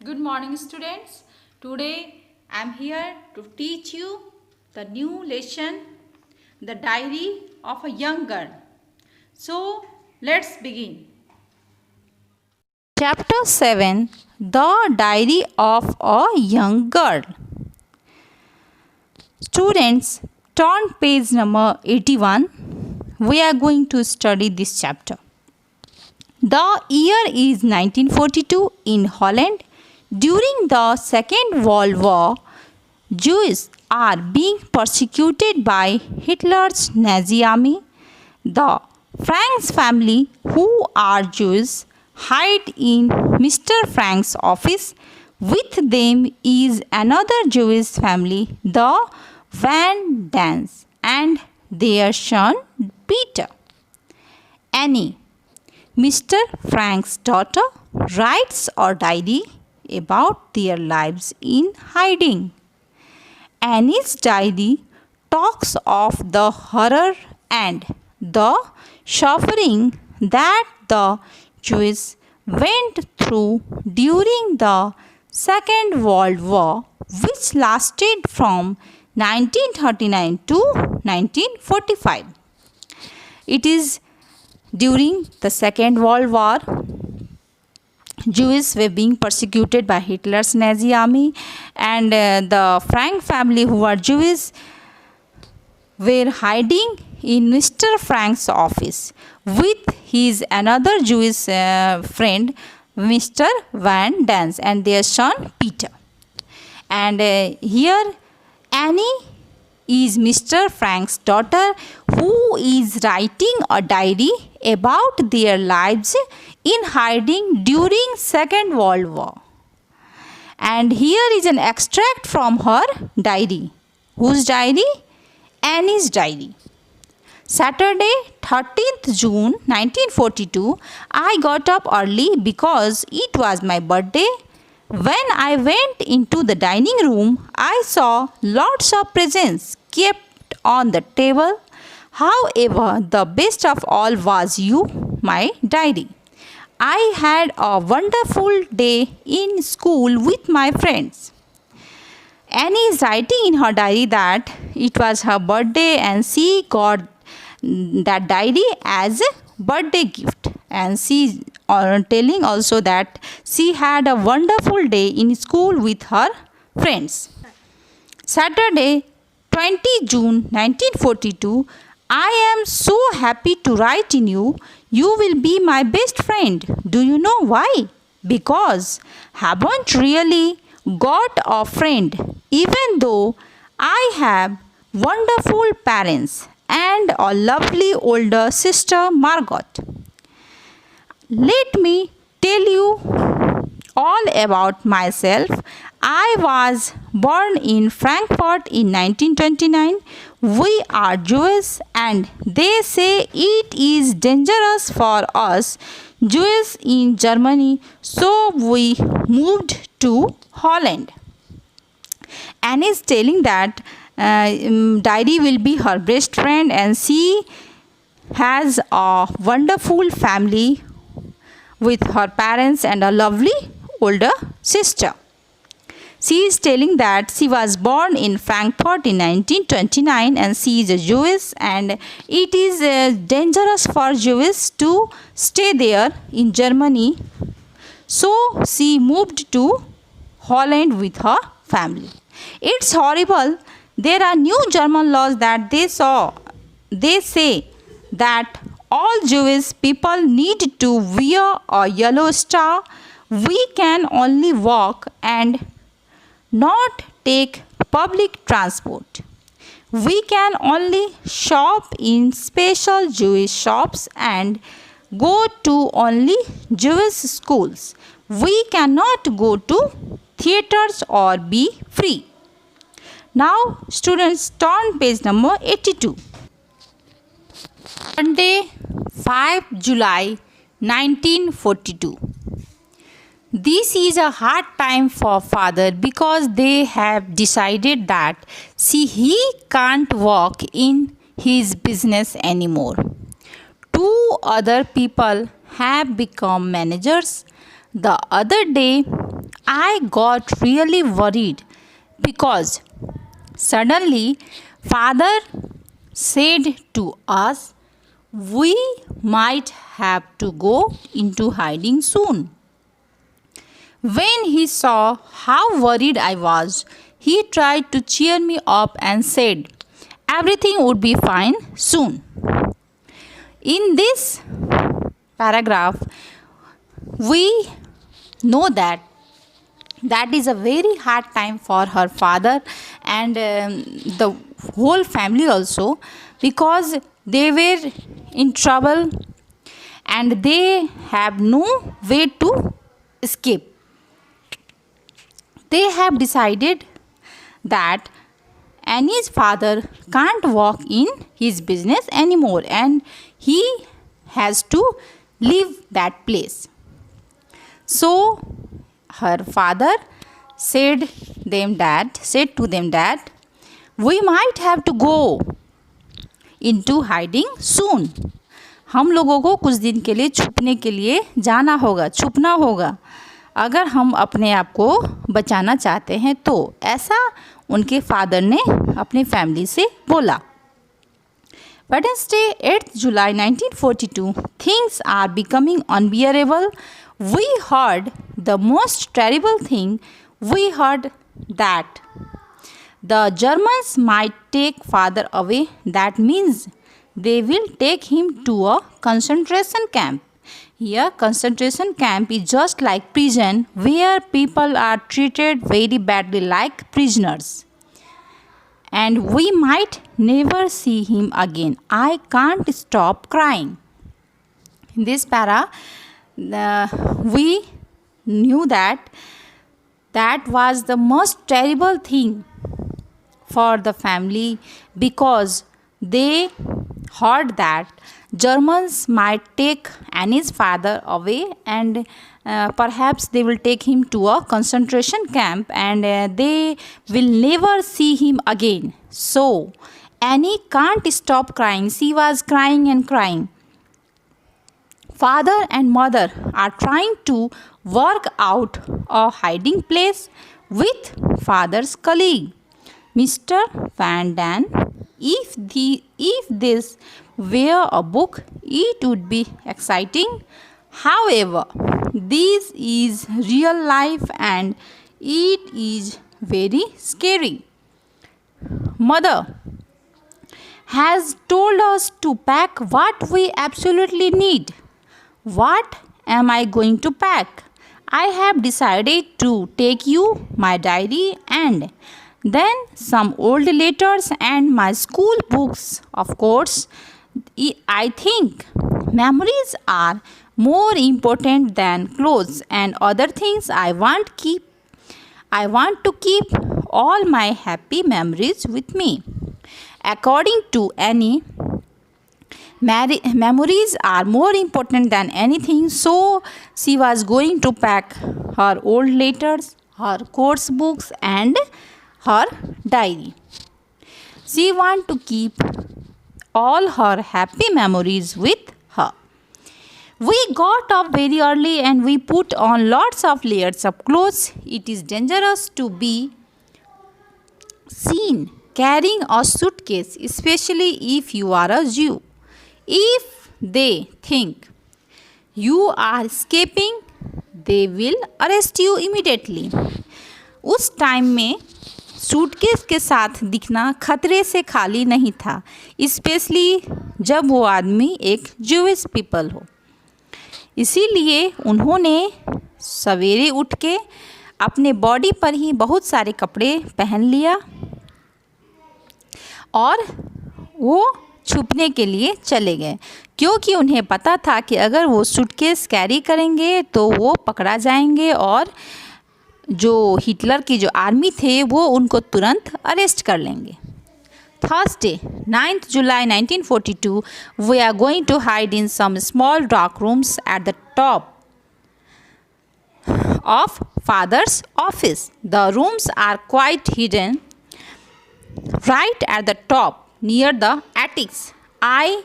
Good morning, students. Today I am here to teach you the new lesson, The Diary of a Young Girl. So, let's begin. Chapter 7 The Diary of a Young Girl. Students, turn page number 81. We are going to study this chapter. The year is 1942 in Holland. During the Second World War, Jews are being persecuted by Hitler's Nazi army. The Franks family, who are Jews, hide in Mr. Frank's office. With them is another Jewish family, the Van Dans, and their son Peter. Annie, Mr. Frank's daughter, writes a diary about their lives in hiding. Annie's diary talks of the horror and the suffering that the Jews went through during the Second World War, which lasted from 1939 to 1945. It is during the Second World War, Jews were being persecuted by Hitler's Nazi army, and the Frank family, who are Jewish, were hiding in Mr. Frank's office with his another Jewish friend, Mr. Van Dans, and their son Peter. And here Annie is Mr. Frank's daughter, who is writing a diary about their lives in hiding during Second World War. And here is an extract from her diary. Whose diary? Annie's diary. Saturday, 13th June 1942, I got up early because it was my birthday. When I went into the dining room, I saw lots of presents kept on the table. However, the best of all was you, my diary. I had a wonderful day in school with my friends. Annie is writing in her diary that it was her birthday and she got that diary as a birthday gift, and she telling also that she had a wonderful day in school with her friends. Saturday, 20 June 1942, I am so happy to write in you. You will be my best friend. Do you know why? Because haven't really got a friend, even though I have wonderful parents and a lovely older sister, Margot. Let me tell you all about myself. I was born in Frankfurt in 1929. We are Jewish, and they say it is dangerous for us Jews in Germany, so we moved to Holland. Anne is telling that diary will be her best friend, and she has a wonderful family with her parents and a lovely older sister. She is telling that she was born in Frankfurt in 1929 and she is a Jewish, and it is dangerous for Jews to stay there in Germany. So she moved to Holland with her family. It's horrible. There are new German laws that they say that all Jewish people need to wear a yellow star. We can only walk and not take public transport. We can only shop in special Jewish shops and go to only Jewish schools. We cannot go to theaters or be free. Now, students, turn page number 82. Sunday, 5 July 1942. This is a hard time for father because they have decided that he can't work in his business anymore. Two other people have become managers. The other day I got really worried because suddenly father said to us we might have to go into hiding soon. When he saw how worried I was, he tried to cheer me up and said everything would be fine soon. In this paragraph, we know that is a very hard time for her father and the whole family also, because they were in trouble and they have no way to escape. They have decided that Annie's father can't walk in his business anymore and he has to leave that place. So her father said to them that we might have to go into hiding soon. हम लोगों को कुछ दिन के लिए छुपने के लिए जाना होगा, छुपना होगा अगर हम अपने आप को बचाना चाहते हैं तो। ऐसा उनके फादर ने अपने फैमिली से बोला। Wednesday, 8th July 1942, things are becoming unbearable. We heard the most terrible thing. We heard that the Germans might take father away. That means they will take him to a concentration camp. Here, concentration camp is just like prison where people are treated very badly like prisoners. And we might never see him again. I can't stop crying. In this para, we knew that was the most terrible thing for the family because they heard that Germans might take Annie's father away and perhaps they will take him to a concentration camp and they will never see him again. So Annie can't stop crying. She was crying and crying. Father and mother are trying to work out a hiding place with father's colleague, Mr. Van Dan. If this were a book, it would be exciting. However, this is real life and it is very scary. Mother has told us to pack what we absolutely need. What am I going to pack? I have decided to take you my diary and then some old letters and my school books. Of course, I think memories are more important than clothes and other things. I want to keep all my happy memories with me. According to Annie, memories are more important than anything, so she was going to pack her old letters, her course books and her diary. She want to keep all her happy memories with her. We got up very early and we put on lots of layers of clothes. It is dangerous to be seen carrying a suitcase, especially if you are a Jew. If they think you are escaping, they will arrest you immediately. उस time में suitcase के साथ दिखना खतरे से खाली नहीं था, स्पेशली जब वो आदमी एक ज्यूइश पीपल हो। इसीलिए उन्होंने सवेरे उठ के अपने बॉडी पर ही बहुत सारे कपड़े पहन लिया और वो छुपने के लिए चले गए, क्योंकि उन्हें पता था कि अगर वो सूटकेस कैरी करेंगे तो वो पकड़ा जाएंगे और जो हिटलर की जो आर्मी थे वो उनको तुरंत अरेस्ट कर लेंगे। Thursday, 9th July 1942, we are going to hide in some small dark rooms at the top of father's office. The rooms are quite hidden right at the top near the attics. I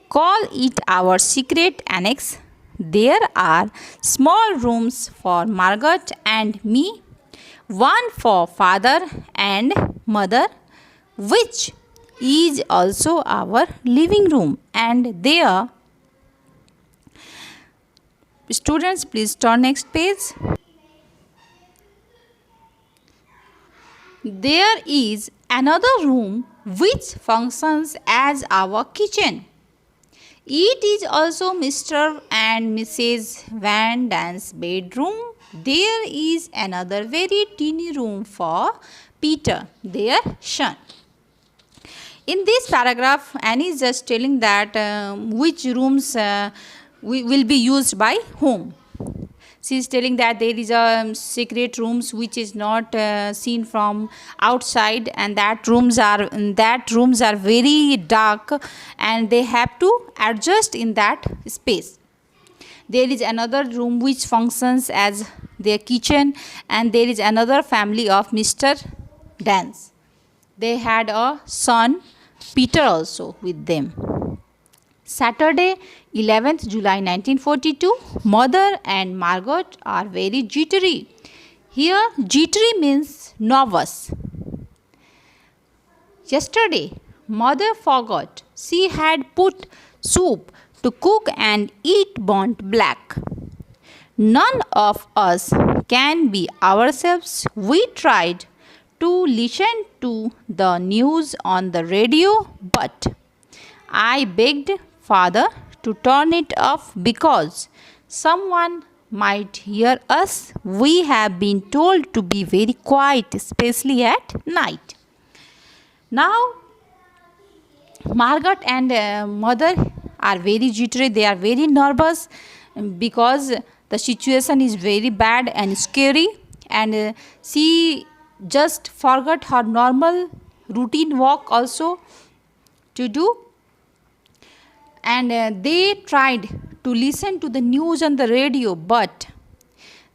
call it our secret annex. there are small rooms for Margaret and me, one for father and mother, which is also our living room. And there, students, please turn next page. There is another room which functions as our kitchen. It is also Mr. and Mrs. Van Dans's bedroom. There is another very teeny room for Peter, their son. In this paragraph, Annie is just telling that which rooms will be used by whom. She is telling that there is a secret rooms which is not seen from outside, and that rooms are very dark, and they have to adjust in that space. There is another room which functions as their kitchen, and there is another family of Mr. Dance. They had a son, Peter, also with them. Saturday, 11th July 1942, Mother and Margaret are very jittery. Here, jittery means nervous. Yesterday, Mother forgot she had put soup to cook and eat burnt black. None of us can be ourselves. We tried to listen to the news on the radio, but I begged Father to turn it off because someone might hear us. We have been told to be very quiet, especially at night. Now, Margaret and Mother are very jittery. They are very nervous because the situation is very bad and scary, and she just forgot her normal routine walk also to do. And they tried to listen to the news on the radio, but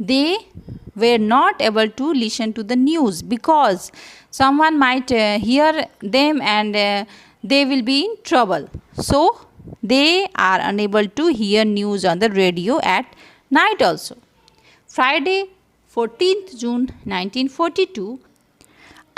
they were not able to listen to the news because someone might hear them, and they will be in trouble. So they are unable to hear news on the radio at night also. Friday, 14th June 1942.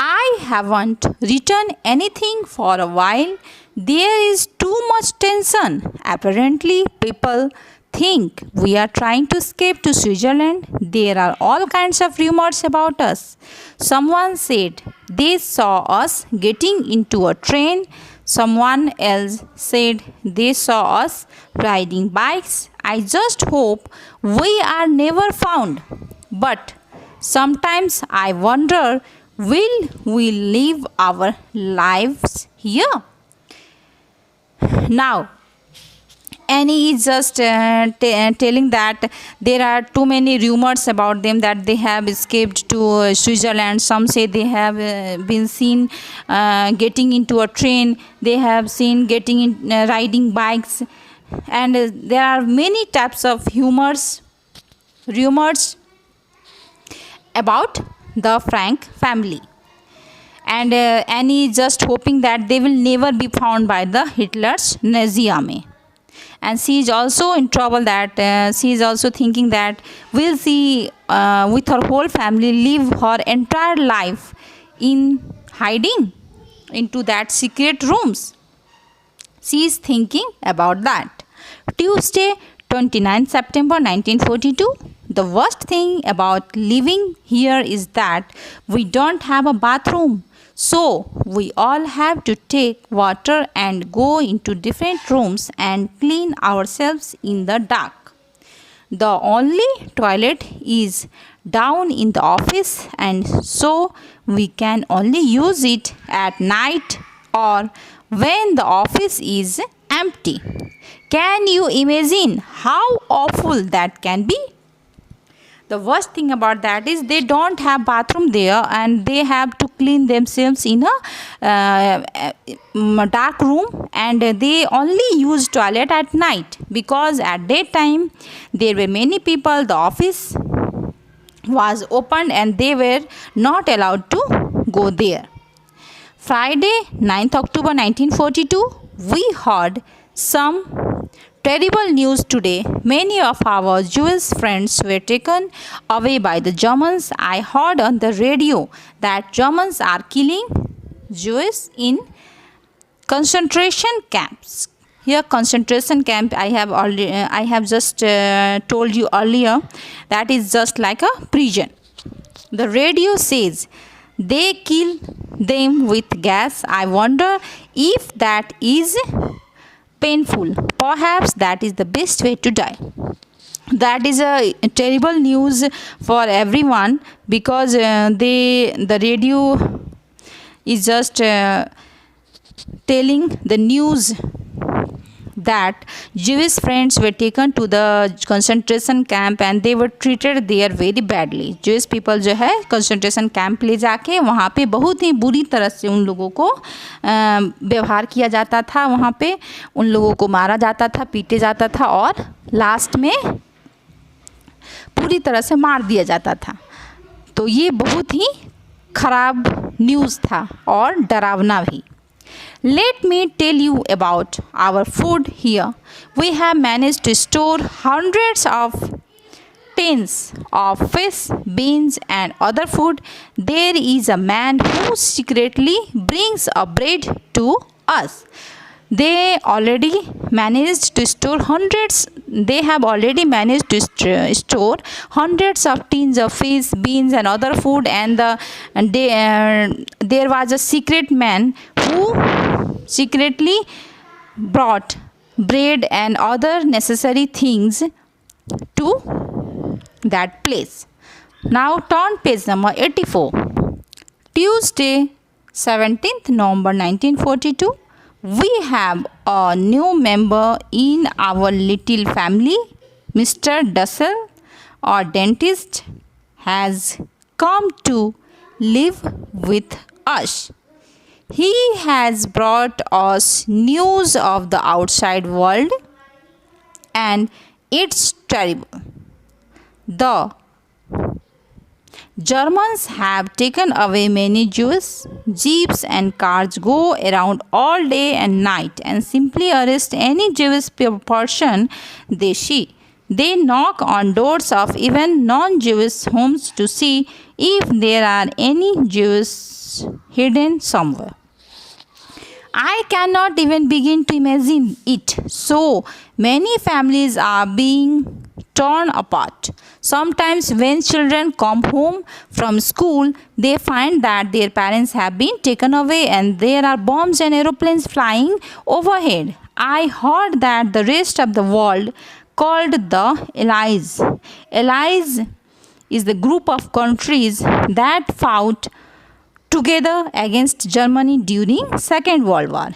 I haven't written anything for a while. There is too much tension. Apparently, people think we are trying to escape to Switzerland. There are all kinds of rumors about us. Someone said they saw us getting into a train. Someone else said they saw us riding bikes. I just hope we are never found. But sometimes I wonder, will we live our lives here? Now, Annie is just telling that there are too many rumors about them, that they have escaped to Switzerland. Some say they have been seen getting into a train. They have seen getting in riding bikes, and there are many types of rumors about the Frank family. And Annie is just hoping that they will never be found by the Hitler's Nazi army. And she is also in trouble, that she is also thinking that will she with her whole family live her entire life in hiding into that secret rooms. She is thinking about that. Tuesday, 29 September 1942. The worst thing about living here is that we don't have a bathroom. So we all have to take water and go into different rooms and clean ourselves in the dark. The only toilet is down in the office, and so we can only use it at night or when the office is empty. Can you imagine how awful that can be? The worst thing about that is they don't have bathroom there, and they have to clean themselves in a dark room, and they only use toilet at night because at daytime there were many people. The office was opened and they were not allowed to go there. Friday, 9th October 1942, we heard some Terrible news today. Many of our Jewish friends were taken away by the Germans. I heard on the radio that Germans are killing Jews in concentration camps. Here, concentration camp, I have just told you earlier, that is just like a prison. The radio says they kill them with gas. I wonder if that is painful. Perhaps that is the best way to die. That is a terrible news for everyone, because the radio is just telling the news that Jewish friends were taken to the concentration camp and they were treated there very badly. Jewish people जो है concentration camp ले जाके वहाँ पे बहुत ही बुरी तरह से उन लोगों को व्यवहार किया जाता था. वहाँ पे उन लोगों को मारा जाता था, पीटे जाता था और लास्ट में पूरी तरह से मार दिया जाता था. तो ये बहुत ही खराब न्यूज़ था और डरावना भी. Let me tell you about our food here. We have managed to store hundreds of tins of fish, beans and other food. There is a man who secretly brings a bread to us. They already managed to store hundreds. They have already managed to store hundreds of tins of fish, beans, and other food. And there was a secret man who secretly brought bread and other necessary things to that place. Now turn page number 84. Tuesday, 17th November 1942. We have a new member in our little family. Mr. Dussel, our dentist, has come to live with us. He has brought us news of the outside world, and it's terrible. The Germans have taken away many Jews. Jeeps and cars go around all day and night and simply arrest any Jewish person they see. They knock on doors of even non-Jewish homes to see if there are any Jews hidden somewhere. I cannot even begin to imagine it. So many families are being torn apart. Sometimes when children come home from school, they find that their parents have been taken away and there are bombs and aeroplanes flying overhead. I heard that the rest of the world called the Allies. Allies is the group of countries that fought together against Germany during Second World War,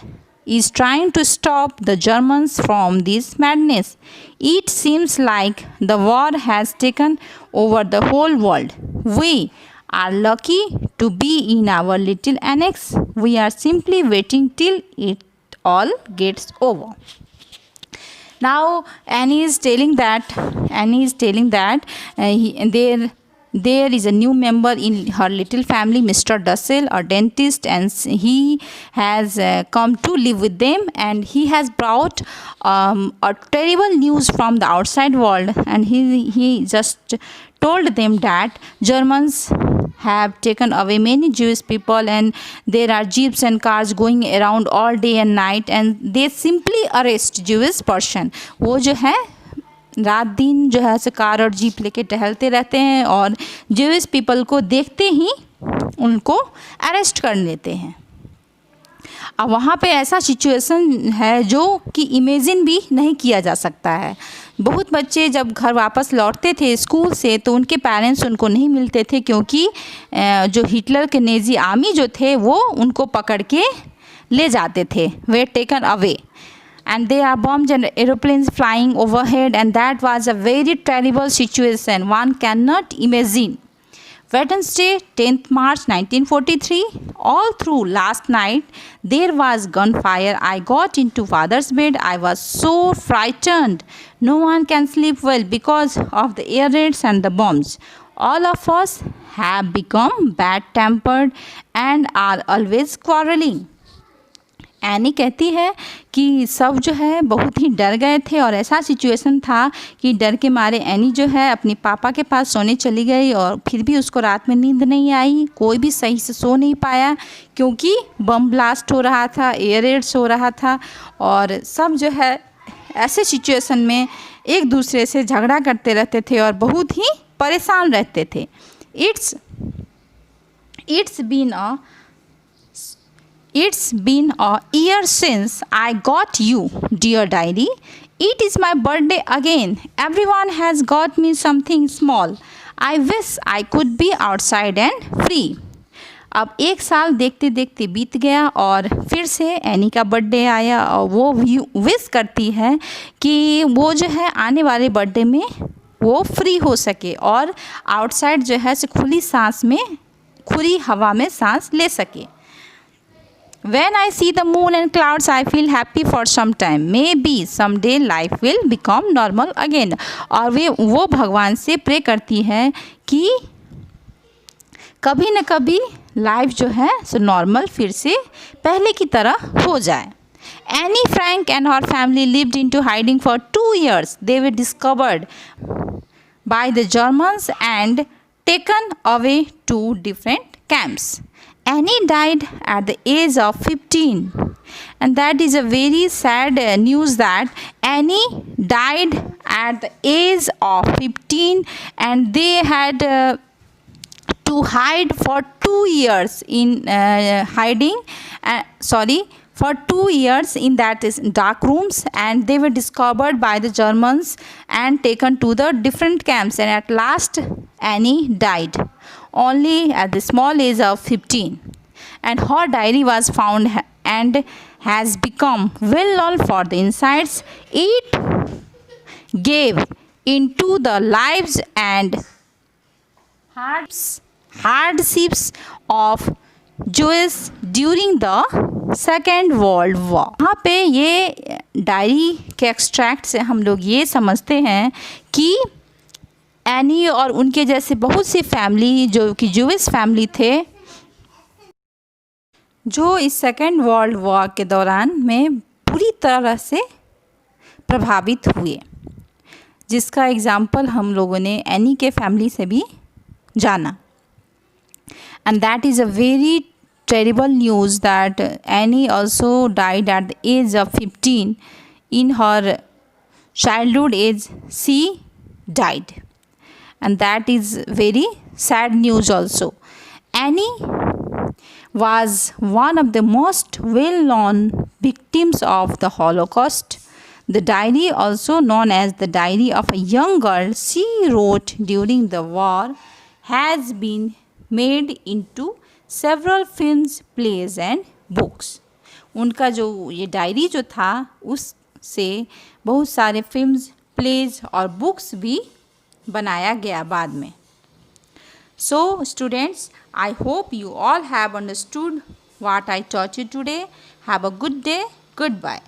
is trying to stop the Germans from this madness. It seems like the war has taken over the whole world. We are lucky to be in our little annex. We are simply waiting till it all gets over. Now Annie is telling that there is a new member in her little family, Mr. Dussel, a dentist, and he has come to live with them, and he has brought a terrible news from the outside world, and he just told them that Germans have taken away many Jewish people and there are jeeps and cars going around all day and night and they simply arrest Jewish person. वो जो है रात दिन जो है ऐसे car और jeep लेके टहलते रहते हैं और ज्यूइश पीपल को देखते ही उनको अरेस्ट कर लेते हैं. अब वहाँ पे ऐसा सिचुएशन है जो कि इमेजिन भी नहीं किया जा सकता है. बहुत बच्चे जब घर वापस लौटते थे स्कूल से तो उनके पेरेंट्स उनको नहीं मिलते थे क्योंकि जो हिटलर के नेजी आर्मी जो थे वो उनको पकड़ के ले जाते थे. वे taken away and there are bombs and aeroplanes flying overhead, and that was a very terrible situation. One cannot imagine. Wednesday, 10th March 1943. All through last night there was gunfire. I got into father's bed. I was so frightened. No one can sleep well because of the air raids and the bombs. All of us have become bad-tempered and are always quarreling. Any कहती है कि सब जो है बहुत ही डर गए थे और ऐसा सिचुएशन था कि डर के मारे एनी जो है अपने पापा के पास सोने चली गई और फिर भी उसको रात में नींद नहीं आई, कोई भी सही से सो नहीं पाया क्योंकि बम ब्लास्ट हो रहा था, एयर रेड्स हो रहा था और सब जो है ऐसे सिचुएशन में एक दूसरे से झगड़ा करते रहते थे और बहुत ही परेशान रहते थे। It's been a year since I got you, dear diary. It is my birthday again. Everyone has got me something small. I wish I could be outside and free. अब एक साल देखते देखते बीत गया और फिर से एनी का बर्थडे आया और वो विश करती है कि वो जो है आने वाले बर्थडे में वो फ्री हो सके और आउटसाइड जो है से खुली हवा में सांस ले सके। When I see the moon and clouds, I feel happy for some time. Maybe someday life will become normal again. और वो भगवान से प्रे करती है कि कभी न कभी लाइफ जो है सो नॉर्मल फिर से पहले की तरह हो जाए। Annie Frank and her family lived into hiding for 2 years. They were discovered by the Germans and taken away to different camps. Annie died at the age of 15, and that is a very sad news that Annie died at the age of 15 and they had to hide for 2 years in for 2 years in that is dark rooms, and they were discovered by the Germans and taken to the different camps, and at last Annie died only at the small age of 15, and her diary was found and has become well known for the insights it gave into the lives and hardships of Jews during the second world war. यहाँ पे ये diary के extract से हम लोग ये समझते हैं कि एनी और उनके जैसे बहुत सी फैमिली जो कि जूइश फैमिली थे जो इस सेकेंड वर्ल्ड वॉर के दौरान में पूरी तरह से प्रभावित हुए, जिसका एग्ज़ाम्पल हम लोगों ने एनी के फैमिली से भी जाना। And that is a very terrible news that Annie also died at the age of 15. In her childhood age she died, and that is very sad news also. Annie was one of the most well known victims of the Holocaust. The diary, also known as the diary of a young girl she wrote during the war, has been made into several films, plays and books. उनका जो ये diary जो था उससे बहुत सारे films, pledge और books भी बनाया गया बाद में। So students, I hope you all have understood what I taught you today. Have a good day. Goodbye.